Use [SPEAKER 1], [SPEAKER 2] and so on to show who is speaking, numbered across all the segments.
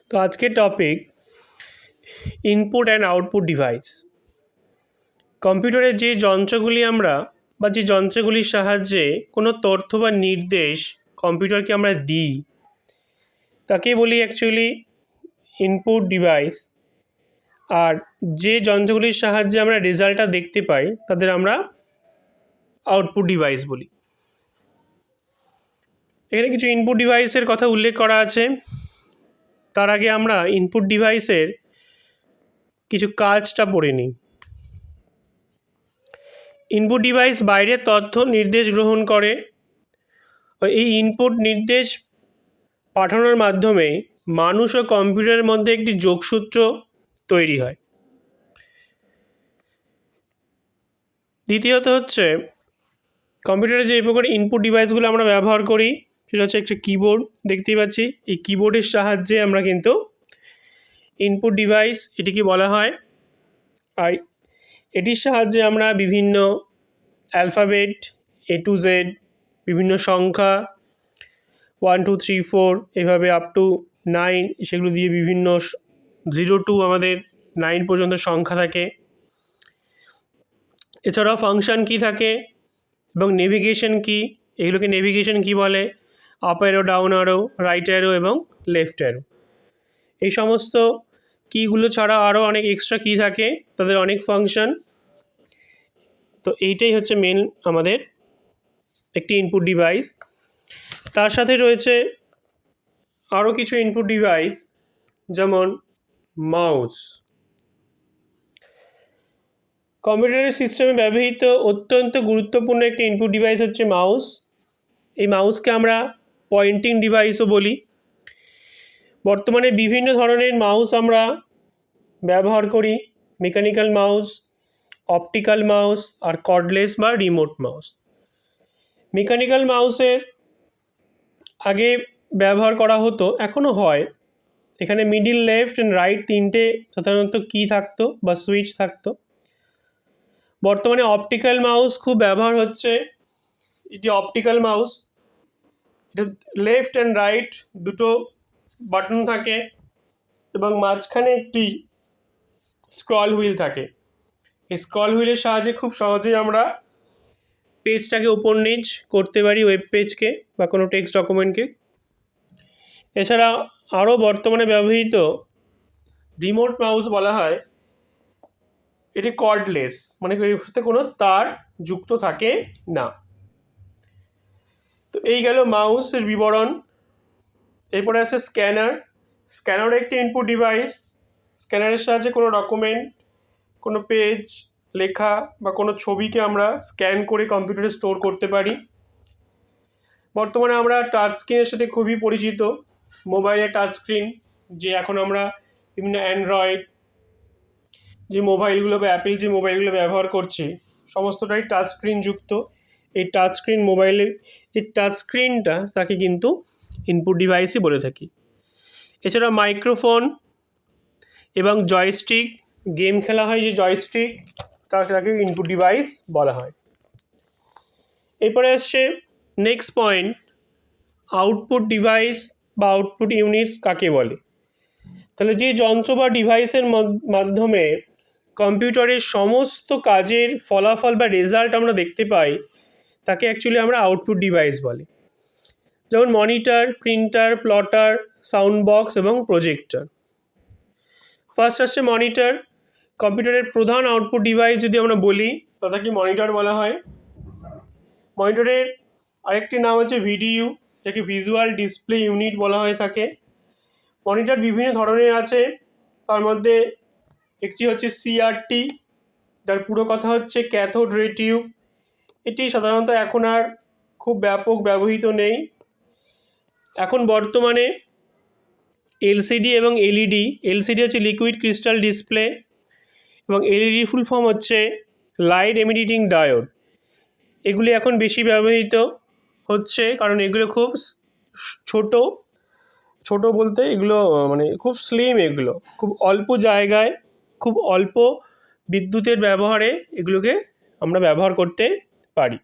[SPEAKER 1] তো আজকের topic input and output device. কম্পিউটারে যে যন্ত্রগুলি আমরা বা যে যন্ত্রগুলির সাহায্যে কোনো তথ্য বা নির্দেশ কম্পিউটারকে আমরা দিই তাকে বলি অ্যাকচুয়ালি ইনপুট ডিভাইস। আর যে যন্ত্রগুলির সাহায্যে আমরা রেজাল্টটা দেখতে পাই তাদের আমরা আউটপুট ডিভাইস বলি। এখানে কিছু ইনপুট ডিভাইসের কথা উল্লেখ করা আছে। তার আগে আমরা ইনপুট ডিভাইসের কিছু কাজটা পড়ে নিই। ইনপুট ডিভাইস বাইরের তথ্য নির্দেশ গ্রহণ করে। এই ইনপুট নির্দেশ পাঠানোর মাধ্যমে মানুষ ও কম্পিউটারের মধ্যে একটি যোগসূত্র তৈরি হয়। দ্বিতীয়ত হচ্ছে কম্পিউটারে যে প্রকার ইনপুট ডিভাইসগুলো আমরা ব্যবহার করি সেটা হচ্ছে একটা কিবোর্ড। দেখতেই পাচ্ছি এই কিবোর্ডের সাহায্যে আমরা কিন্তু ইনপুট ডিভাইস এটিকে বলা হয়। আর এটির সাহায্যে আমরা বিভিন্ন অ্যালফাবেট A to Z, বিভিন্ন সংখ্যা 1 2 3 4 এভাবে আপ টু 9, সেগুলো দিয়ে বিভিন্ন 0 to আমাদের 9 পর্যন্ত সংখ্যা থাকে। এছাড়াও ফাংশন কি থাকে এবং নেভিগেশন কি, এগুলোকে নেভিগেশন কি বলে, up arrow, down arrow, right arrow এবং লেফট অ্যারো। এই সমস্ত কিগুলো ছাড়া আরও অনেক এক্সট্রা কি থাকে, তাদের অনেক ফাংশন। তো এইটাই হচ্ছে মেন আমাদের একটি ইনপুট ডিভাইস। তার সাথে রয়েছে আরও কিছু ইনপুট ডিভাইস, যেমন মাউস। কম্পিউটারের সিস্টেমে ব্যবহৃত অত্যন্ত গুরুত্বপূর্ণ একটি ইনপুট ডিভাইস হচ্ছে মাউস। এই মাউসকে আমরা পয়েন্টিং ডিভাইসও বলি। বর্তমানে বিভিন্ন ধরনের মাউস আমরা ব্যবহার করি, মেকানিক্যাল মাউস, অপটিক্যাল মাউস আর কর্ডলেস বা রিমোট মাউস। মেকানিক্যাল মাউসের আগে ব্যবহার করা হতো, এখনও হয়। এখানে মিডিল, লেফট অ্যান্ড রাইট তিনটে সাধারণত কি থাকতো বা সুইচ থাকতো। বর্তমানে অপটিক্যাল মাউস খুব ব্যবহার হচ্ছে। এটি অপটিক্যাল মাউস, এটা লেফট অ্যান্ড রাইট দুটো বাটন থাকে এবং মাঝখানে একটি স্ক্রল হুইল থাকে। এই স্ক্রল হুইলের সাহায্যে খুব সহজেই আমরা পেজটাকে ওপর নিচ করতে পারি, ওয়েব পেজকে বা কোনো টেক্সট ডকুমেন্টকে। এছাড়া আরও বর্তমানে ব্যবহৃত রিমোট মাউস বলা হয়। এটি কর্ডলেস, মানে এর সাথে কোনো তার যুক্ত থাকে না। তো এই গেল মাউসের বিবরণ। এরপরে আছে স্ক্যানার। স্ক্যানার একটি ইনপুট ডিভাইস। স্ক্যানারের সাহায্যে কোনো ডকুমেন্ট, কোনো পেজ, লেখা বা কোনো ছবিকে আমরা স্ক্যান করে কম্পিউটারে স্টোর করতে পারি। বর্তমানে আমরা টাচ স্ক্রিনের সাথে খুবই পরিচিত। মোবাইলের টাচ স্ক্রিন, যে এখন আমরা বিভিন্ন অ্যান্ড্রয়েড যে মোবাইলগুলো বা অ্যাপেল যে মোবাইলগুলো ব্যবহার করছি সমস্তটাই টাচ স্ক্রিন যুক্ত। এই টাচ স্ক্রিন মোবাইলের যে টাচ স্ক্রিনটা তাকে কিন্তু ইনপুট ডিভাইসই বলে থাকি। এছাড়া মাইক্রোফোন এবং জয়স্টিক, গেম খেলা হয় যে জয়স্টিক, তাকে ইনপুট ডিভাইস বলা হয়। এরপরে আসছে নেক্সট পয়েন্ট, আউটপুট ডিভাইস বা আউটপুট ইউনিটস কাকে বলে। তাহলে যে যন্ত্র বা ডিভাইসের মাধ্যমে কম্পিউটারের সমস্ত কাজের ফলাফল বা রেজাল্ট আমরা দেখতে পাই তাকে অ্যাকচুয়ালি আমরা আউটপুট ডিভাইস বলি। যেমন monitor, printer, plotter, sound box এবং প্রজেক্টর। ফার্স্ট আসছে মনিটর। কম্পিউটারের প্রধান আউটপুট ডিভাইস যদি আমরা বলি তাকে মনিটর বলা হয়। মনিটরের আরেকটি নাম হচ্ছে ভিডিইউ, যাকে ভিজুয়াল ডিসপ্লে ইউনিট বলা হয়ে থাকে। মনিটর বিভিন্ন ধরনের আছে, তার মধ্যে একটি হচ্ছে সিআরটি, যার পুরো কথা হচ্ছে ক্যাথোড রে টিউব। এটি সাধারণত এখন আর খুব ব্যাপক ব্যবহৃত নেই। এখন বর্তমানে এলসিডি এবং এলইডি। এলসিডি হচ্ছে লিকুইড ক্রিস্টাল ডিসপ্লে এবং এলইডি ফুল ফর্ম হচ্ছে লাইট এমিটিং ডায়োড। এগুলি এখন বেশি ব্যবহৃত হচ্ছে কারণ এগুলো খুব ছোট বলতে এগুলো মানে খুব স্লিম, এগুলো খুব অল্প জায়গায় খুব অল্প বিদ্যুতের ব্যবহারে এগুলোকে আমরা ব্যবহার করতে পারি।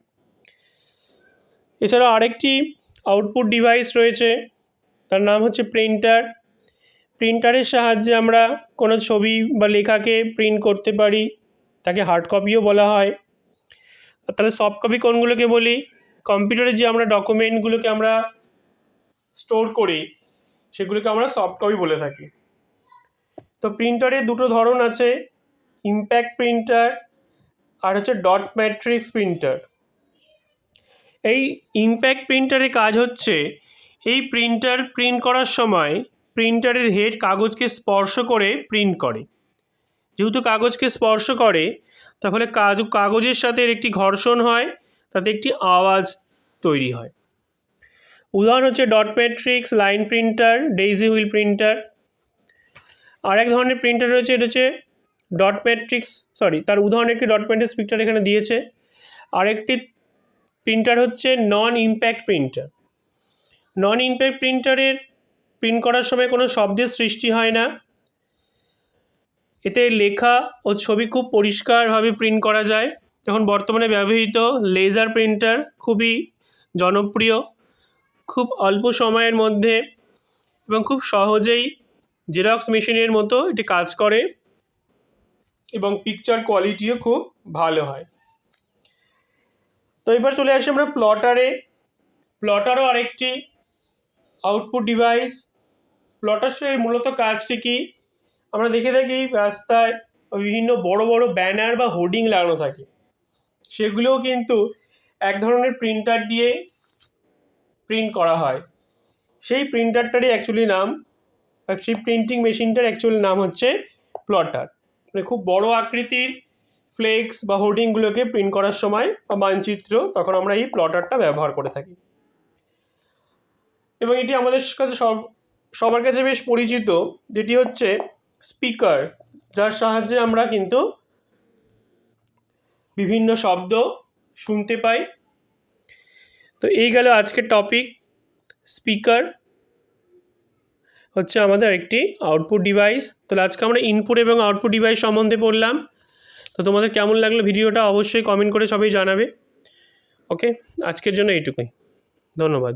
[SPEAKER 1] এছাড়াও আরেকটি আউটপুট ডিভাইস রয়েছে, তার নাম হচ্ছে প্রিন্টার। প্রিন্টারের সাহায্যে আমরা কোনো ছবি বা লেখাকে প্রিন্ট করতে পারি, তাকে হার্ড কপিও বলা হয়। তাহলে সফট কপি কোনগুলোকে বলি? কম্পিউটারে যে আমরা ডকুমেন্টগুলোকে আমরা স্টোর করি সেগুলোকে আমরা সফট কপি বলে থাকি। তো প্রিন্টারের দুটো ধরন আছে, ইম্প্যাক্ট প্রিন্টার আর হচ্ছে ডট ম্যাট্রিক্স প্রিন্টার। এই ইম্প্যাক্ট প্রিন্টারের কাজ হচ্ছে এই প্রিন্টার প্রিন্ট করার সময় প্রিন্টারের হেড কাগজকে স্পর্শ করে প্রিন্ট করে। যেহেতু কাগজকে স্পর্শ করে তাহলে কাগজের সাথে একটি ঘর্ষণ হয়, তাতে একটি আওয়াজ তৈরি হয়। উদাহরণ হচ্ছে dot matrix, line printer, daisy wheel printer. আর এক ধরনের প্রিন্টার রয়েছে, এটা হচ্ছে ডট ম্যাট্রিক্স, তার উদাহরণ একটি ডট ম্যাট্রিক্স প্রিন্টার এখানে দিয়েছে। আরেকটি প্রিন্টার হচ্ছে নন ইম্প্যাক্ট প্রিন্টার। নন ইম্প্যাক্ট প্রিন্টারের প্রিন্ট করার সময় কোনো শব্দের সৃষ্টি হয় না, এতে লেখা ও ছবি খুব পরিষ্কারভাবে প্রিন্ট করা যায়। এখন বর্তমানে ব্যবহৃত লেজার প্রিন্টার খুবই জনপ্রিয়, খুব অল্প সময়ের মধ্যে এবং খুব সহজেই জেরক্স মেশিনের মতো এটি কাজ করে এবং পিকচার কোয়ালিটিও খুব ভালো হয়। তো এবার চলে আসি আমরা প্লটারে। প্লটারও আরেকটি আউটপুট ডিভাইস। প্লটারের মূলত কাজটি কি? আমরা দেখে থাকি রাস্তায় বিভিন্ন বড় বড় ব্যানার বা হোর্ডিং লাগানো থাকে, সেগুলোও কিন্তু এক ধরনের প্রিন্টার দিয়ে প্রিন্ট করা হয়। সেই প্রিন্টারটারই অ্যাকচুয়ালি নাম, সেই প্রিন্টিং মেশিনটার অ্যাকচুয়াল নাম হচ্ছে প্লটার। মানে খুব বড় আকৃতির ফ্লেক্স বা হোর্ডিংগুলোকে প্রিন্ট করার সময় বা মানচিত্র, তখন আমরা এই প্লটারটা ব্যবহার করে থাকি। এবং এটি আমাদের কাছে সবার কাছে বেশ পরিচিত, যেটি হচ্ছে স্পিকার, যার সাহায্যে আমরা কিন্তু বিভিন্ন শব্দ শুনতে পাই। তো এই গেল আজকের টপিক। স্পিকার হচ্ছে আমাদের একটি আউটপুট ডিভাইস। তাহলে আজকে আমরা ইনপুট এবং আউটপুট ডিভাইস সম্বন্ধে পড়লাম। তো তোমাদের কেমন লাগলো ভিডিওটা অবশ্যই কমেন্ট করে সবাই জানাবে। ওকে, আজকের জন্য এইটুকুই, ধন্যবাদ।